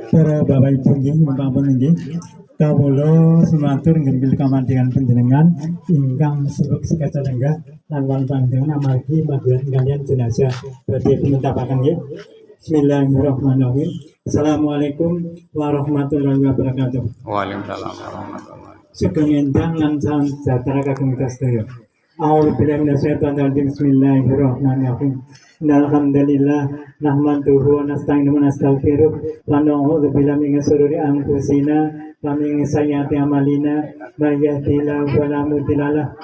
Para Bapak Ibu nggih mumpun nggih kawula sumatur nggih kamandikan panjenengan ingkang sebab sekecil lenggah lan panjenengan amargi bagian kalian jenazah badhe dimuntapaken nggih. Bismillahirrahmanirrahim. Assalamualaikum warahmatullahi wabarakatuh. Waalaikumsalam warahmatullahi wabarakatuh. Sugeng endang lan salam sejahtera kagem kita sedaya. A'udzubillahi minasyaitonir rajim. Bismillahirrahmanirrahim. Alhamdulillah nahmaduhu wa nasta'inuhu wa nastaghfiruh wa na'udzu billahi min shururi anfusina wa min sayyiati a'malina may yahdihillahu fala mudilla lahu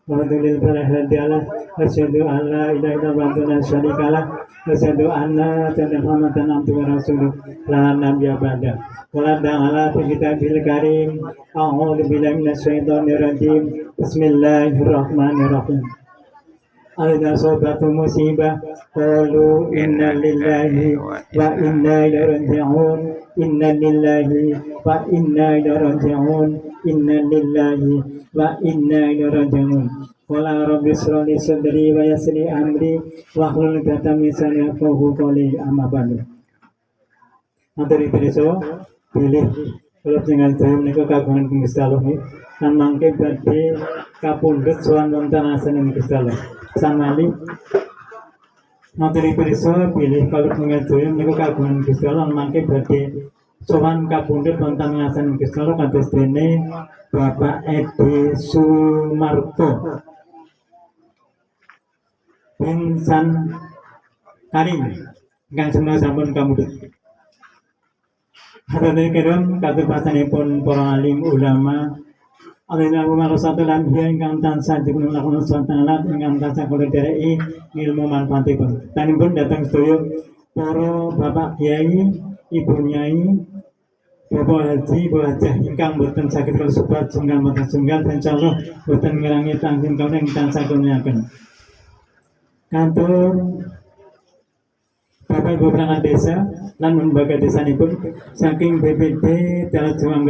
wa may yudlil fala hadiya lahu asyhadu an la ilaha illallah wa la syarika lahu wa asyhadu anna Muhammadan abduhu wa rasuluh la nabiyya ba'da wa ta'ala fi kitabil karim a'udzu billahi minasyaitonir rajim. Bismillahirrahmanirrahim. Aida sobatu musibah qalu inna lillahi wa inna ilaihi raji'un inna lillahi wa inna ilaihi raji'un inna lillahi wa inna ilaihi raji'un qala rabbi ishrah li sadri wa yassir li amri wa hlul 'uqdatam min lisani yafqahu qawli amma ba'du. Materi pirsa pilih kalau dengan saya menika kagungan Gusti Allah lan mangke badhe kapundhut sowan wonten asaning Gusti Allah. Samali materi pirsa pilih kalau dengan saya menika kagungan Gusti Allah lan mangke badhe sowan kapundhut wonten asaning Gusti Allah kados dene Bapak Edi Sumarto Insan Karim ingkang semua sampun kamudhut. Hadirin kiram katurpasanipun para alim ulama alina warasatul anbiya ingkang tansah dipunlakonan swatalat ingkang tansah kula dereki ilmu manfaatipun. Tanipun datang sedaya para bapak kiai, ibu nyai, bapak haji, bapak hajah ingkang boten saged kasebat sunggal boten sunggal insyaallah boten ngirangi tanggung kawula ing tansah kunyaken. Kantor Bapak Ibu perangkat desa lan lembaga desanipun saking BPD Dalam Juang